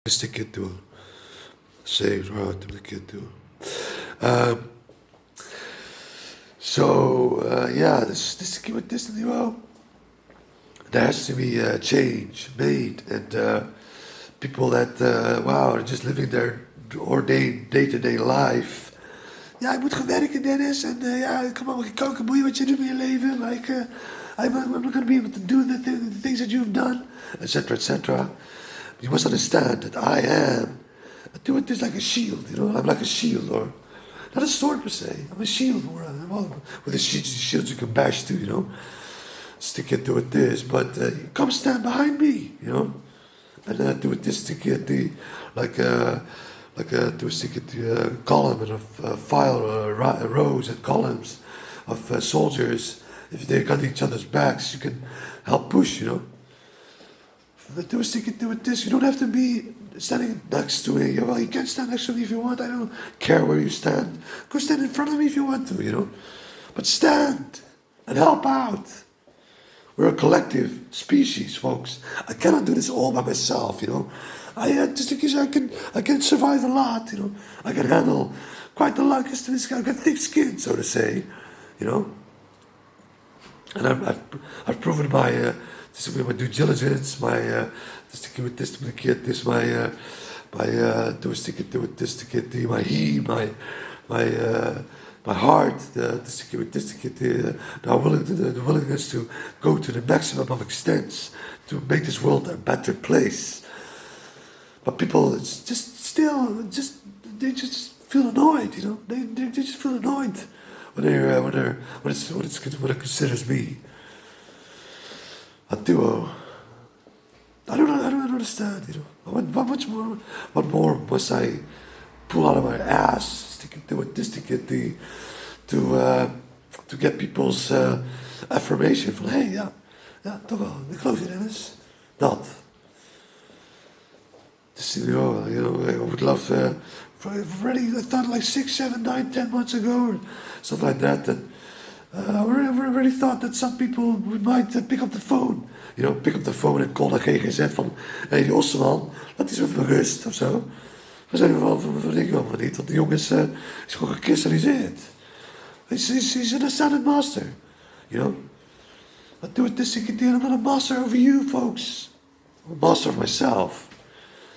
Stick door. Saved right to the kid door. Um, yeah, this to keep it distant, well, there has to be a change made, and people that wow are just living their ordained day-to-day life. Ja, ik moet gaan werken, Dennis. En ja, kom op, koken, boeien wat je doet in je leven. Like, I'm not going to be able to do the things that you've done, etc., etc. You must understand that I am doing this like a shield, you know. I'm like a shield, or not a sword per se. I'm a shield, with the shields you can bash to, you know. Stick it to it this, but come stand behind me, you know. And do it this, stick it the to stick it to a column and a file, rows and columns of soldiers. If they got each other's backs, you can help push, you know. Do a stick it to it this. You don't have to be standing next to me. Well, you can stand next to me if you want. I don't care where you stand. Go stand in front of me if you want to, you know. But stand and help out. We're a collective species, folks. I cannot do this all by myself, you know. Just because I can survive a lot, you know. I can handle quite a lot. Because I've got thick skin, so to say, you know. And I've proven my my due diligence, my sticking with this to the kid, this my do stick it with this to kid, my he, my heart, the stick with this to kid, the willingness to go to the maximum of extents to make this world a better place. But people, it's they just feel annoyed, you know. They just feel annoyed when it considers me a duo. I don't understand, you know. What more must I pull out of my ass to get people's affirmation van hey, ja, toch wel, ik geloof je, Dennis. Dat. You know, I would love already, I thought like 6, 7, 9, 10 months ago or something like that, I already thought that some people might pick up the phone. You know, pick up the phone en call naar GGZ van, hé, die Osseman, laat eens even rust of zo. We zijn van denk ik wel niet, want die jongen is gewoon gekristalliseerd. He's an ascended master, you know. I do it this thing, I'm not a master over you, folks. I'm a master of myself.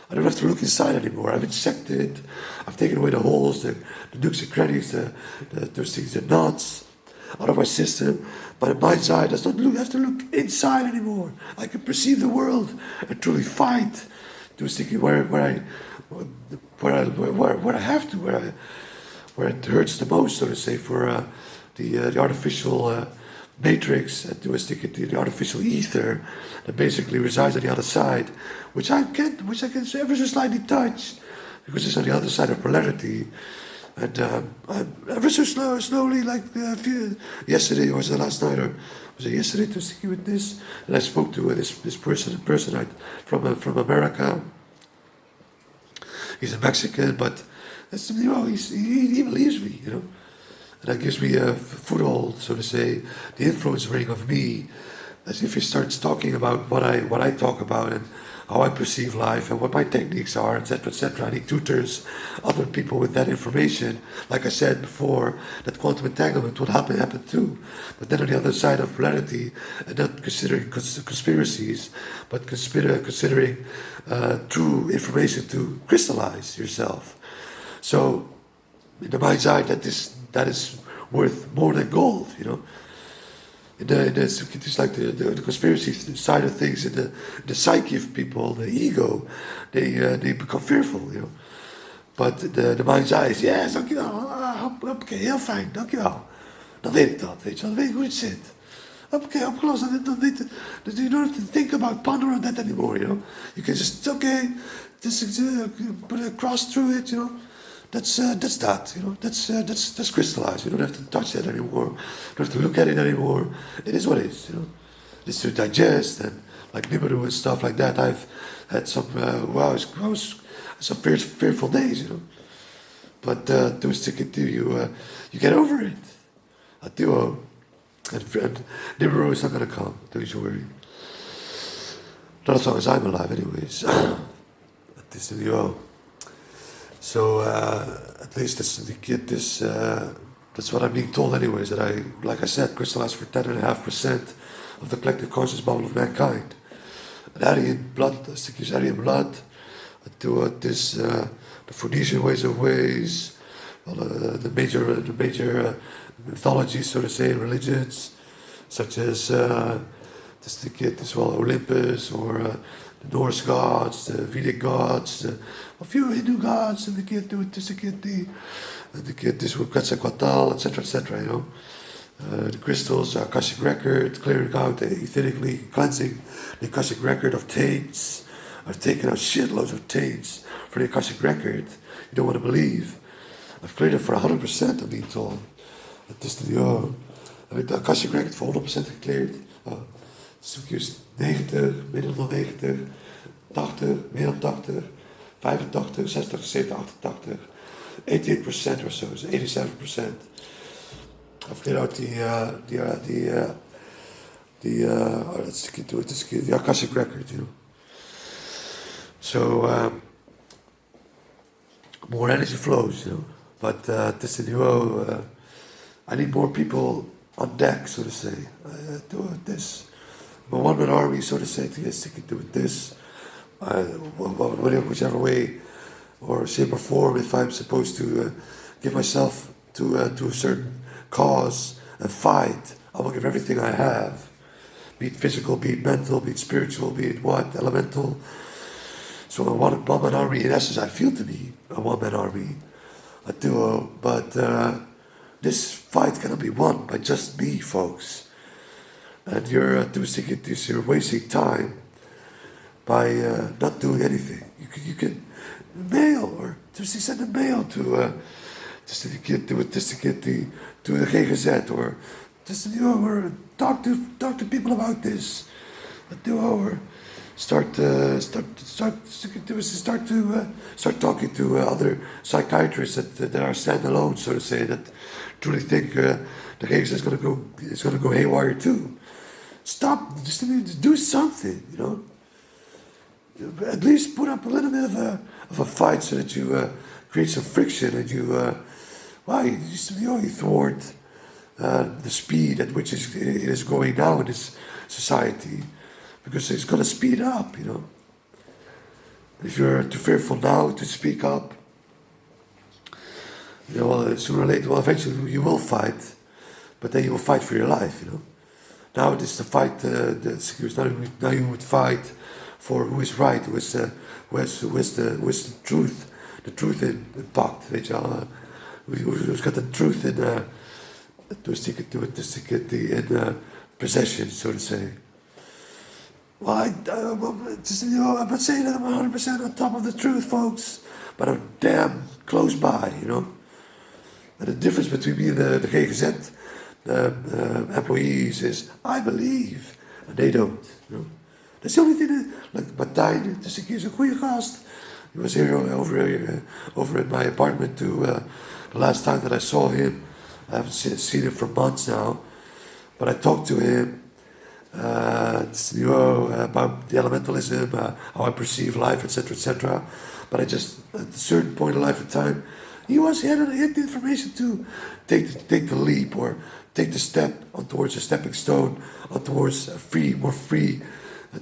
I don't have to look inside anymore. I've injected, I've taken away the holes, the nooks and crannies, those things, the knots out of my system. My mind's eye does not have to look inside anymore. I can perceive the world and truly fight. Those things where I have to, where it hurts the most, so to say, for the artificial matrix, and to stick it to the artificial ether that basically resides on the other side, which I can ever so slightly touch, because it's on the other side of polarity. And I'm ever so slowly, like yesterday, or was it last night, or was it yesterday, to stick with this? And I spoke to this person from America. He's a Mexican, but you know, he believes me, you know. And that gives me a foothold, so to say, the influence ring of me, as if he starts talking about what I talk about and how I perceive life and what my techniques are, etc., etc. And he tutors other people with that information. Like I said before, that quantum entanglement would happen too. But then on the other side of polarity, and not considering conspiracies, but considering true information to crystallize yourself. So, in the mind's eye, that is worth more than gold, you know. It's like the conspiracy side of things, in the psyche of people, the ego, they become fearful, you know. But the mind's eye is, yes, dankjewel, oké, heel fijn, dankjewel. Dan weet ik dat, weet je wel, dan weet ik hoe het zit. Oké, opgelost, dan weet je, you don't have to think about, ponder on that anymore, you know. You can just, just put a cross through it, you know. That's that, you know. That's crystallized. You don't have to touch that anymore. You don't have to look at it anymore. It is what it is, you know. It's to digest, and like Nibiru and stuff like that. I've had some some fearful days, you know. But to stick it to you, you get over it. A duo, and Nibiru is not gonna come. Don't you worry. Not as long as I'm alive, anyways. this to the oil. So at least that's what I'm being told anyways, that I, like I said, crystallized for 10.5% of the collective conscious bubble of mankind. And Aryan blood, I think it's Aryan blood, to the Phoenician ways of ways, well, the major mythologies, so to say, religions, such as as well, Olympus, or the Norse gods, the Vedic gods, a few Hindu gods, and the kid do it, this with Quetzalcoatl, etc., you know. The crystals, Akashic record, clearing out, ethically cleansing the Akashic record of taints. I've taken out shitloads of taints for the Akashic record. You don't want to believe. I've cleared it for 100%, I'm being told. Het is de Akashic record voor 100% gecleared. Stukjes 90, minder dan 90, 80, meer dan 80, 85, 60, 70, 88, 88% or so, so 87%. I've cleared out the Akashic record, you know. So more energy flows, you know. But this is I need more people on deck, so to say. Do this. My one-man army, so to say, to stick to this. Whichever way or shape or form, if I'm supposed to give myself to a certain cause and fight, I will give everything I have. Be it physical, be it mental, be it spiritual, be it what, elemental. So a one-man army, in essence, I feel to be a one-man army, a duo, but this fight cannot be won by just me, folks. And you're wasting time by not doing anything. You can mail or just send a mail to the GGZ or or talk to people about this. Or start talking to other psychiatrists that are standalone, so to say, that truly think the GGZ is going to go haywire too. Stop, just do something, you know. At least put up a little bit of a fight so that you create some friction and you thwart the speed at which it is going now in this society, because it's going to speed up, you know. If you're too fearful now to speak up, you know, well, sooner or later, well, eventually you will fight, but then you will fight for your life, you know. Now it is the fight. Now you would fight for who is right, who is the truth in pact, weet je wel. Who's got the truth in in possession, so to say. Well, I'm not saying that I'm 100% on top of the truth, folks, but I'm damn close by, you know. And the difference between me and the GGZ employees is I believe and they don't, you know. That's the only thing that, like Martijn, dus ik is een goede gast. He was here over at my apartment the last time that I saw him. I haven't seen him for months now, but I talked to him about the elementalism, how I perceive life, etc. But I just, at a certain point in life and time, he had the information to take the leap or take the step on towards a stepping stone, on towards more free,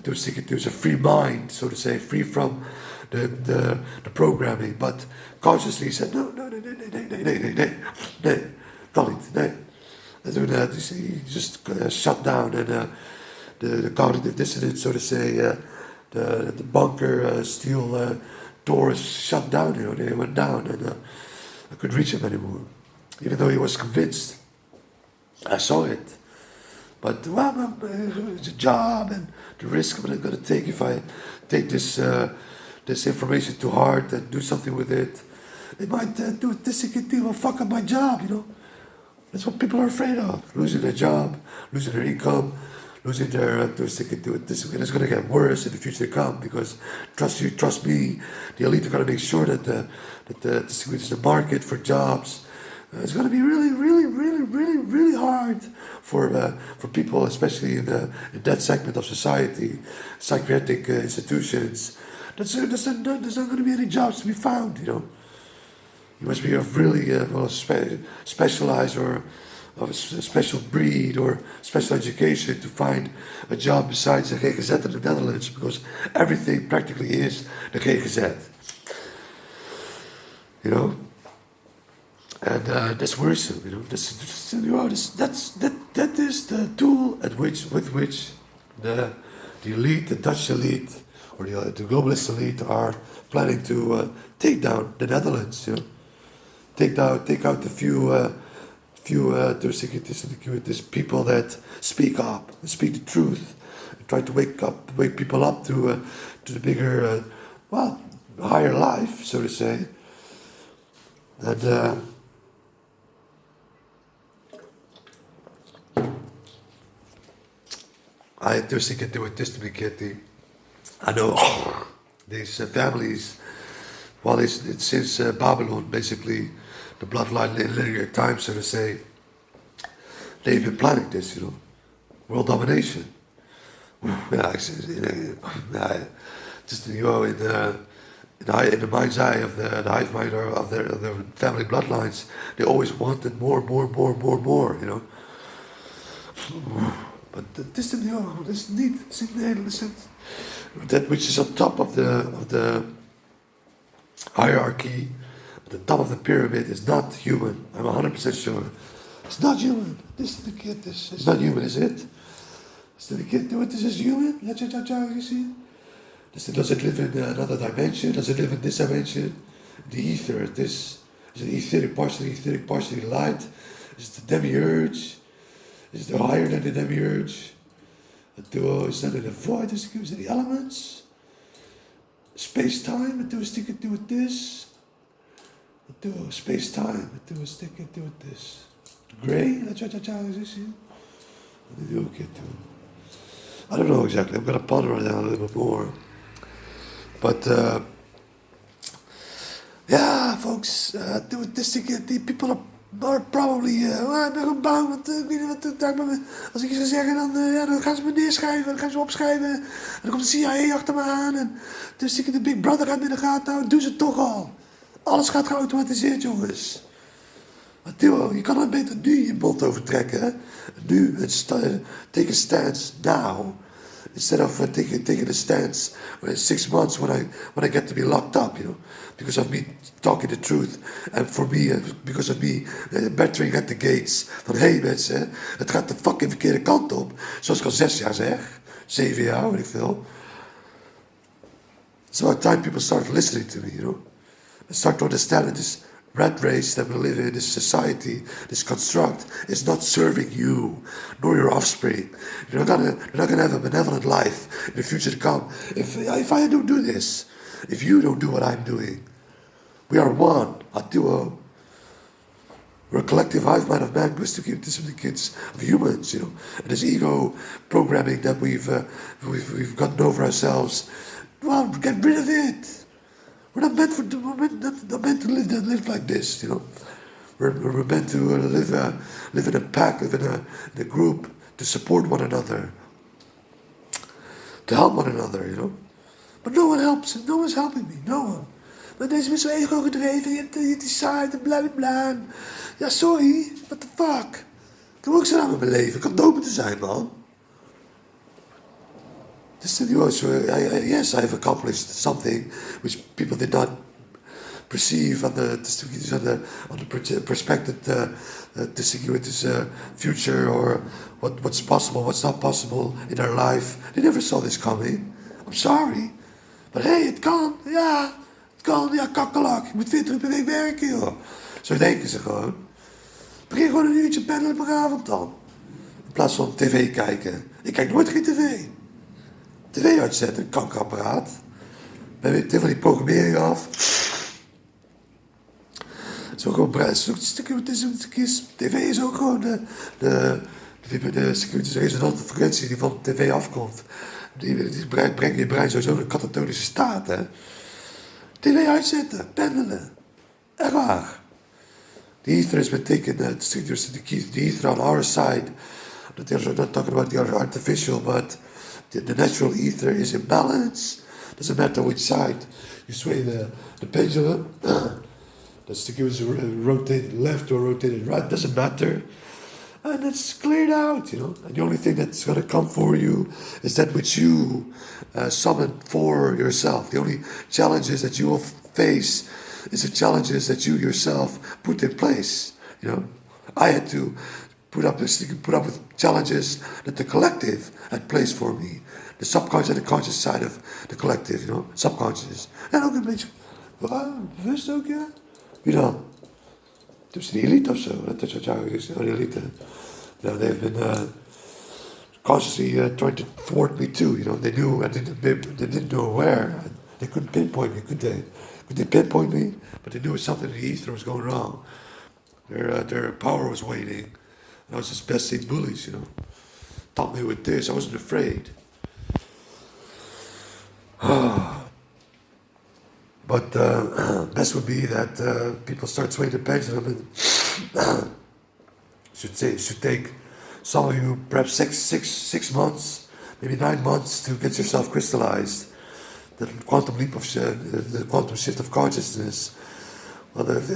towards a free mind, so to say, free from the programming. But consciously he said, no, kan niet, nee. En toen he just shut down, and the cognitive dissonance, so to say, the bunker steel doors shut down, you know, they went down, and I couldn't reach him anymore, even though he was convinced. I saw it, but well, it's a job and the risk I'm going to take if I take this information to heart and do something with it. It might do this will fuck up my job, you know. That's what people are afraid of: losing their job, losing their income, losing their this. And it's going to get worse in the future to come, because trust me, the elite are going to make sure that the market for jobs. It's going to be really hard for people, especially in that segment of society, psychiatric institutions, there's not going to be any jobs to be found, you know. You must be of really specialized or of a special breed or special education to find a job besides the GGZ in the Netherlands, because everything practically is the GGZ. You know, and that's worrisome. You know, that is the tool with which the elite, the Dutch elite, or the globalist elite are planning to take down the Netherlands. You know, take out the few people that speak up, speak the truth, and try to wake people up to the bigger, higher life, so to say. And I dus ik do it this to be getting. I know these families, well, it's since Babylon, basically, the bloodline linear time, so to say, they've been planning this, you know, world domination. Yeah, just, you know, in the mind's eye of the hive mind or of their family bloodlines, they always wanted more, you know. But this, you know, this neat, that which is on top of the hierarchy, the top of the pyramid is not human. I'm 100% sure. It's not human. This is the kid. This is not human, is it? Is the kid? This is human? You see? Does it live in another dimension? Does it live in this dimension? The ether, is it etheric, partially light? Is it the demiurge? Is it higher than the demiurge? Is that in the void? Is it the elements? Space-time? Does it do with this? Space-time? Does it do with this? Gray? I don't know exactly. I'm going to ponder on that a little bit more. But, yeah, folks, die people are probably, ik ben gewoon bang, want ik weet niet wat als ik iets ga zeggen, dan gaan ze me neerschrijven, dan gaan ze me opschrijven, en dan komt de CIA achter me aan, en dus de Big Brother gaat me in de gaten houden, doen ze toch al. Alles gaat geautomatiseerd, jongens. Maar Theo, je kan er beter nu je mond over trekken, hè? Nu, take a stance now. Instead of taking a stance in 6 months when I get to be locked up, you know, because of me talking the truth, and for me, because of me battering at the gates, van hey mensen, het gaat de fucking verkeerde kant op, zoals ik al 6 jaar zeg, 7 jaar, weet ik veel. It's about time people start listening to me, you know, and start to understand that this rat race that we live in, this society, this construct, is not serving you, nor your offspring. You're not gonna have a benevolent life in the future to come if I don't do this, if you don't do what I'm doing. We are one, a duo. We're a collective hive mind of man, to keep this with the kids of humans, you know. And this ego programming that we've gotten over ourselves, well, get rid of it. We're not meant to live like this, you know. We're meant to live in a pack, live in a group, to support one another, to help one another, you know. But no one helps. No one's helping me. No one. Maar deze is zo ego gedreven. Je decide, bla bla bla. Ja, sorry. What the fuck? Ik heb ook zo aan met mijn leven. Ik had dood moeten zijn, man. Yes, I've accomplished something which people did not perceive on the perspective to see with this future or what's possible, what's not possible in our life. They never saw this coming. I'm sorry. But hey, het kan. Ja, het kan. Ja, kakkelak. Ik moet 40 uur per week werken, joh. Zo denken ze gewoon. Begin gewoon een uurtje peddelen per avond dan. In plaats van tv kijken. Ik kijk nooit geen tv. TV uitzetten, een kankerapparaat. Ben weer van die programmering af. Het is ook gewoon TV is ook gewoon de resonante frequentie die van de tv afkomt. Die brengt je brein sowieso in een katatonische staat, hè. TV uitzetten, pendelen. Echt waar. The ether is been taken, the ether on our side. We're not talking about the artificial, but the natural ether is in balance. Doesn't matter which side you sway the pendulum. The stick was rotated left or rotated right. Doesn't matter. And it's cleared out, And the only thing that's going to come for you is that which you summon for yourself. The only challenges that you will face is the challenges that you yourself put in place. I had to put up with challenges that the collective had placed for me. The subconscious and the conscious side of the collective, subconscious. En ook een beetje, bewust ook, ja. Wie dan? Tussen de elite of zo. Dat is wat jou is, de elite. They've been consciously trying to thwart me too. They knew they didn't know where. They couldn't pinpoint me, could they? Could they pinpoint me? But they knew something in the ether was going wrong. Their power was waning. And I was just besting bullies, Taught me with this. I wasn't afraid. But best would be that people start swaying the pendulum and should take some of you perhaps six months, maybe 9 months to get yourself crystallized. The quantum leap of the quantum shift of consciousness. Well, if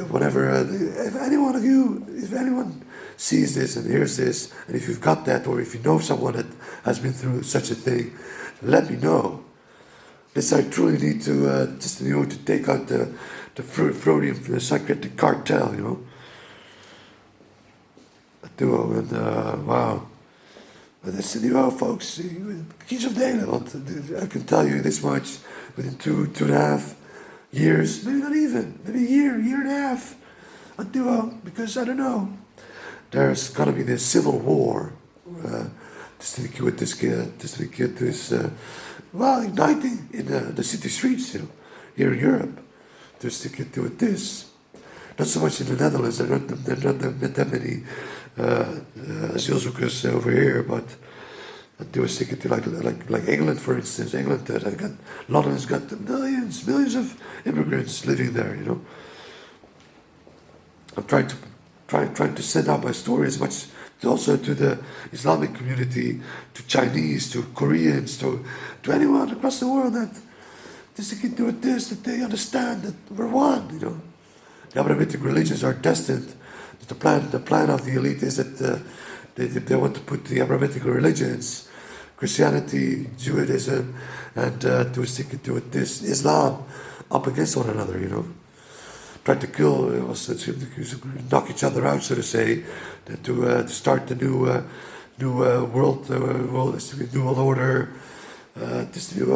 anyone sees this and hears this, and if you've got that, or if you know someone that has been through such a thing, let me know. This I truly need to to take out the Freudian psychiatric cartel, duo and wow. But that's folks. Kies of delen, want I can tell you this much within 2.5 years, maybe not even, maybe a year and a half. A duo, because I don't know. There's gonna be this civil war. Igniting in the city streets, here in Europe, to stick it to this. Not so much in the Netherlands. There aren't that many asielzoekers over here, but do stick it to like England, for instance. London's got millions of immigrants living there. I'm trying to send out my story as much also to the Islamic community, to Chinese, to Koreans, to anyone across the world that this can do this, that they understand that we're one, The Abrahamic religions are destined. The plan of the elite is that they want to put the Abrahamic religions, Christianity, Judaism, and to stick it to this Islam up against one another, Try to kill, knock each other out, so to say, to start the new world order, this new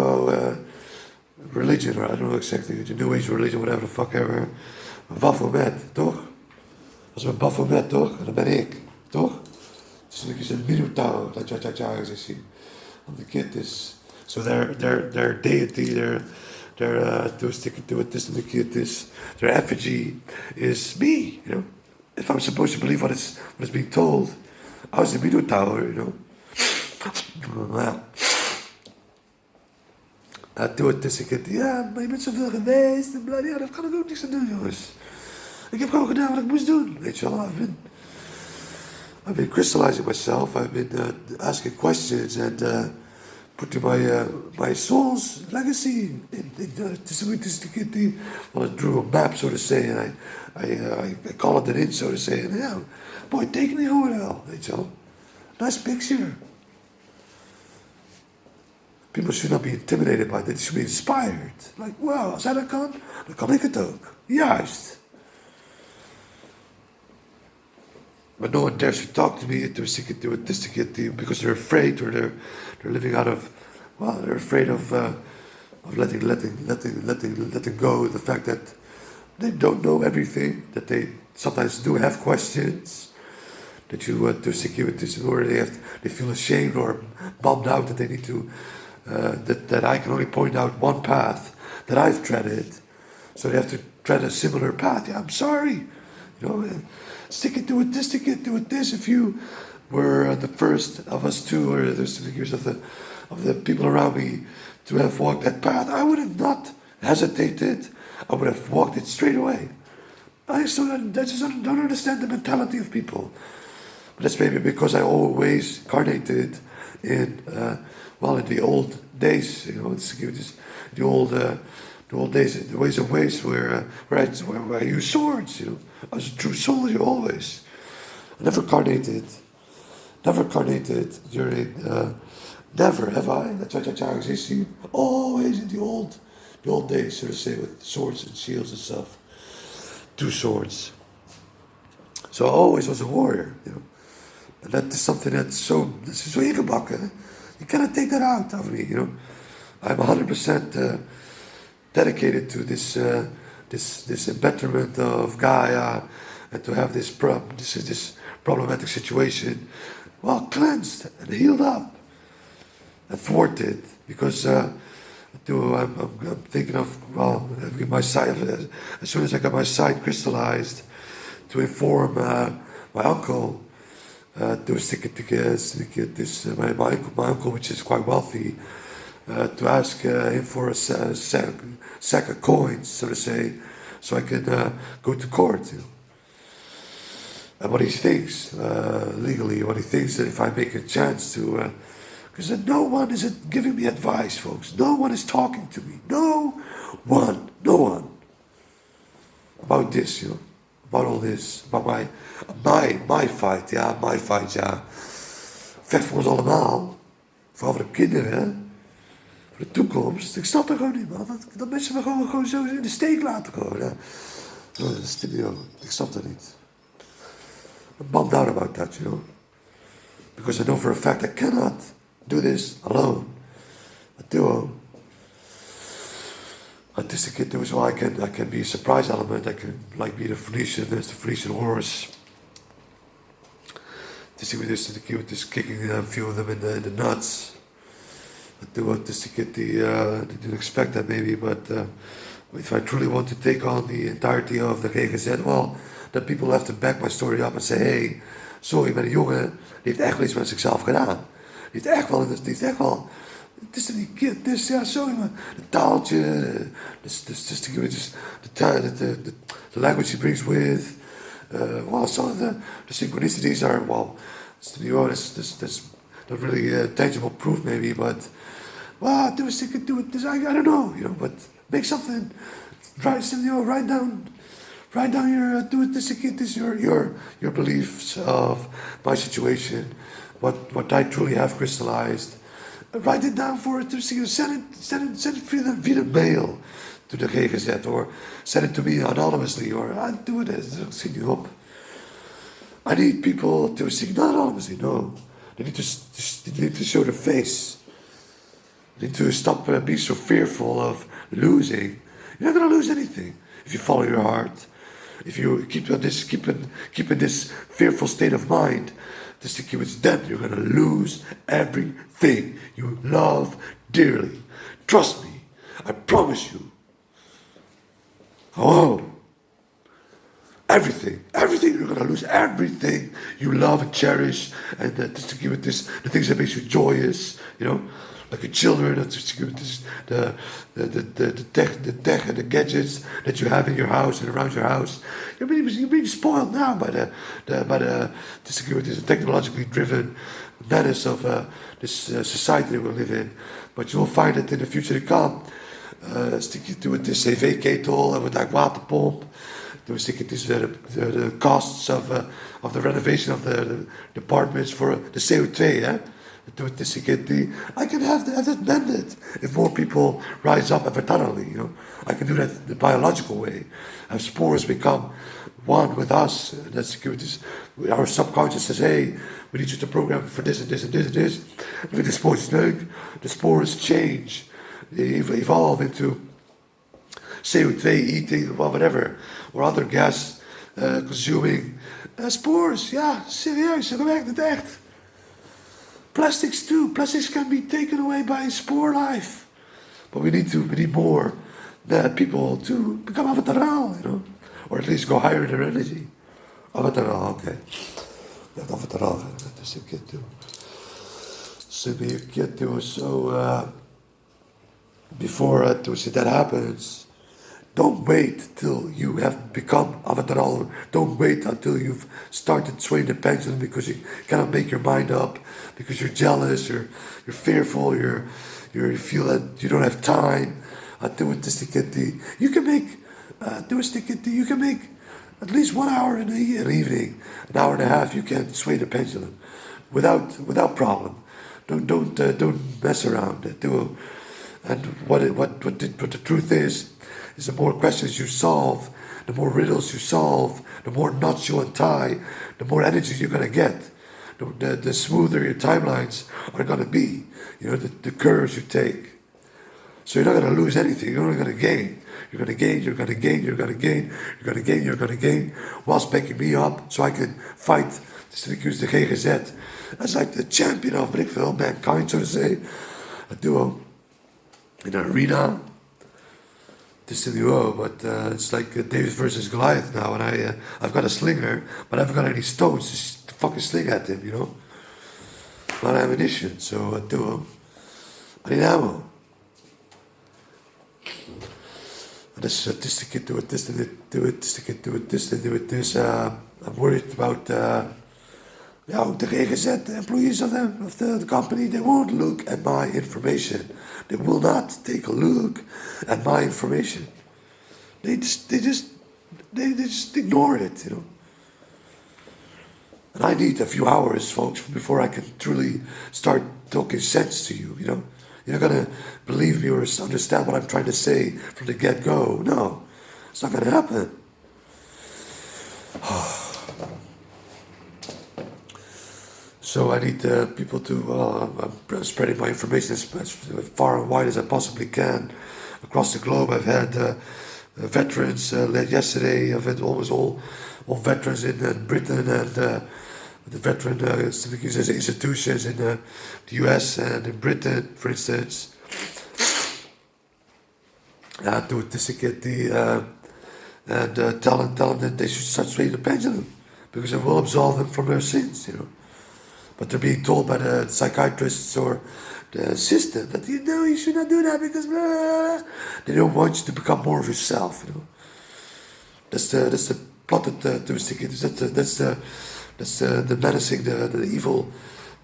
religion, or I don't know exactly, the New Age religion, whatever the fuck ever. Baphomet, toch? Als we Baphomet, toch? Dan ben ik, toch? Dus dan is een Minotaur, dat jij gezegd zien. Want de kid is, so their deity, to stick it to it, this and the kid is, their effigy is me, If I'm supposed to believe what is being told, I was the Minotaur, Well, doe het dus, maar je bent zoveel geweest en bla, daar kan ik ook niks aan doen, jongens. Ik heb gewoon gedaan wat ik moest doen, weet je wel. I've been crystallizing myself, I've been asking questions and putting my soul's legacy well, I drew a map, so to say, and I colored it in, so to say, and yeah, boy, tekening gewoon wel, weet je wel. Nice picture. People should not be intimidated by that. They should be inspired. Like, wow, als hij dat kan, dan kan ik het ook. Juist. But no one dares to talk to me, to stick it to it, this to get to, because they're afraid, or they're living out of, they're afraid of letting go of the fact that they don't know everything, that they sometimes do have questions, that you want to stick with this, or they feel ashamed or bummed out that they need to, that I can only point out one path that I've treaded, so they have to tread a similar path. Yeah, I'm sorry, stick it to it, this. If you were the first of us two, or the figures of the people around me to have walked that path, I would have not hesitated. I would have walked it straight away. I just don't understand the mentality of people. But that's maybe because I always incarnated in the old days, it's just the old days, the ways of ways where I use swords, I was a true soldier always. I never carnated during, never have I, that's why I exist, always in the old days, so to say, with swords and shields and stuff. Two swords. So I always was a warrior, And that is something that's so ingebakken. You cannot take that out of me, I'm 100% dedicated to this betterment of Gaia, and to have this problematic situation, well, cleansed and healed up and thwarted, because I'm thinking of, well, having my sight, as soon as I got my sight crystallized, to inform my uncle, to get this, my uncle, which is quite wealthy, to ask him for a sack of coins, so to say, so I can go to court. And what he thinks, legally, what he thinks that if I make a chance to, because no one is giving me advice, folks. No one is talking to me. No one, about this, about all this, about my fight, my fight, Vecht voor ons allemaal, vooral voor de kinderen, hè? Voor de toekomst. Ik snap er gewoon niet, man. Dat mensen me gewoon zo in de steek laten gewoon, hè? Ik snap dat niet. I'm bummed out about that, because I know for a fact I cannot do this alone. A duo. Artistic duo, so I can be a surprise element. I can be the Phoenician horse. To see with this kicking a few of them in the nuts. A duo to get they didn't expect that maybe, but if I truly want to take on the entirety of the GGZ, well, then people have to back my story up and say, hey, sorry, maar de jongen, die heeft echt wel iets met zichzelf gedaan. Die heeft echt wel, het is die kid, sorry man, de taaltje, the language he brings with, well, some of the synchronicities are, well, to be honest, that's not really tangible proof maybe, but, well, do it, I don't know, but make something, write down your beliefs of my situation, what I truly have crystallized. Write it down for it to see. Send it via the mail to the GGZ, or send it to me anonymously, or I do it as sing you up. I need people to sing not anonymously. No, they need to show their face. They need to stop being so fearful of losing. You're not gonna lose anything if you follow your heart. If you keep in this fearful state of mind, then you're gonna lose everything you love dearly. Trust me, I promise you. Oh, everything, you're gonna lose everything you love and cherish, and the things that makes you joyous, like your children, the tech and the gadgets that you have in your house and around your house. You're being spoiled now by the technologically driven menace of this society that we live in. But you'll find that in the future to come, stick to it this cv-ketel en met dat waterpomp. We stick it the costs of the renovation of the apartments for the CO2, yeah? I can have that mended if more people rise up voluntarily. I can do that the biological way. Have spores become one with us. That's our subconscious says, hey, we need you to program for this and this and this and this. And with the spores change. They evolve into CO2 eating, well, whatever, or other gas consuming spores. Ja, serieus, dat werkt het echt. Plastics too. Plastics can be taken away by spore life, but we need more people to become avataral, or at least go higher in their energy. Avataral, okay. Ja, avataral, dat is een keer toe. So before that happens, don't wait till you have become avataral. Don't wait until you've started swaying the pendulum because you cannot make your mind up, because you're jealous, you're fearful, you're you feel that you don't have time. Do it this ticket. You can make do a ticket. You can make at least 1 hour in the evening, an hour and a half. You can sway the pendulum without problem. Don't mess around. And what the truth is the more questions you solve, the more riddles you solve, the more knots you untie, the more energy you're gonna get. The smoother your timelines are gonna be. The curves you take. So you're not gonna lose anything. You're only gonna gain. You're gonna gain. You're gonna gain. You're gonna gain. You're gonna gain. You're gonna gain. Whilst making me up, so I can fight to accuse the GGZ as like the champion of mankind, so to say. A duo in an arena. This is the duo, but it's like David versus Goliath now, and I've got a slinger, but I haven't got any stones to fucking sling at him. Not ammunition, so a duo. I need ammo. This ticket, do it, this, do it, do it, this. I'm worried about the GGZ employees of the company. They won't look at my information. They will not take a look at my information. They just ignore it, And I need a few hours, folks, before I can truly start talking sense to you. You're not gonna believe me or understand what I'm trying to say from the get-go. No, it's not gonna happen. So I need people to, I'm spreading my information as far and wide as I possibly can across the globe. I've had veterans yesterday. I've had almost all veterans in Britain and the veteran institutions in the US and in Britain, for instance. To ticket and tell them that they should start swaying the pendulum because it will absolve them from their sins, But they're being told by the psychiatrists or the system that you should not do that because blah. They don't want you to become more of yourself. That's the plotted ticket. That's the menacing, the evil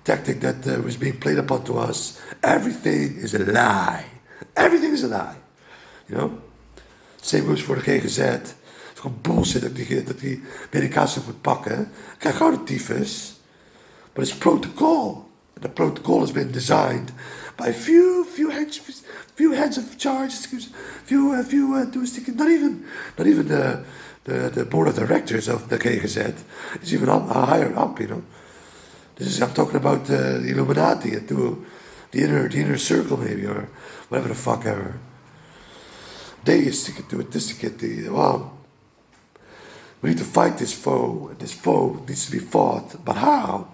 tactic that was being played upon to us. Everything is a lie. Everything is a lie. Same goes voor de GGZ. Het is gewoon bullshit dat die medicatie moet pakken. Kijk, gauw de tyfus. But it's protocol. And the protocol has been designed by few heads of charge, not even the board of directors of the GGZ. It's even higher up, I'm talking about the Illuminati, the inner circle maybe, or whatever the fuck ever. They stick to it, this ticket, wow. We need to fight this foe, and this foe needs to be fought. But how?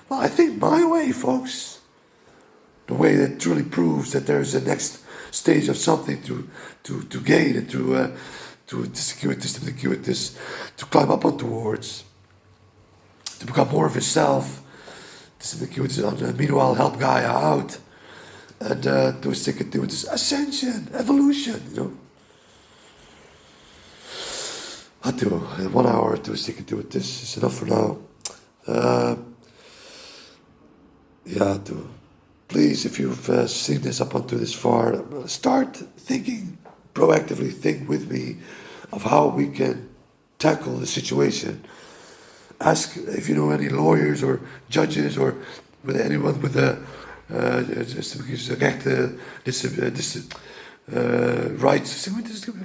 Well, I think my way, folks. The way that truly proves that there is a next stage of something to gain and to climb up on towards, to become more of yourself. Meanwhile, help Gaia out, and to stick it to this ascension, evolution, I do 1 hour to stick it to it. This is enough for now. Please, if you've seen this up until this far, start thinking proactively. Think with me of how we can tackle the situation. Ask if you know any lawyers or judges or with anyone with a rights,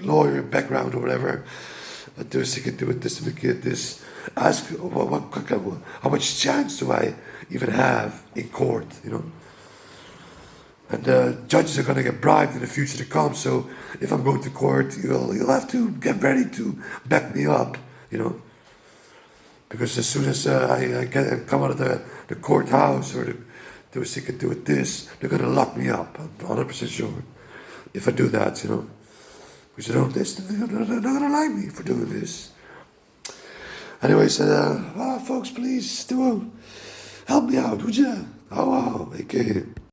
lawyer background or whatever. Ask how much chance do I even have in court, And judges are going to get bribed in the future to come. So if I'm going to court, you'll have to get ready to back me up, Because as soon as I come out of the courthouse or do this, they're going to lock me up. I'm 100% sure. If I do that, Because they're not going to like me for doing this. Anyways, folks, please help me out, would you? Oh, okay.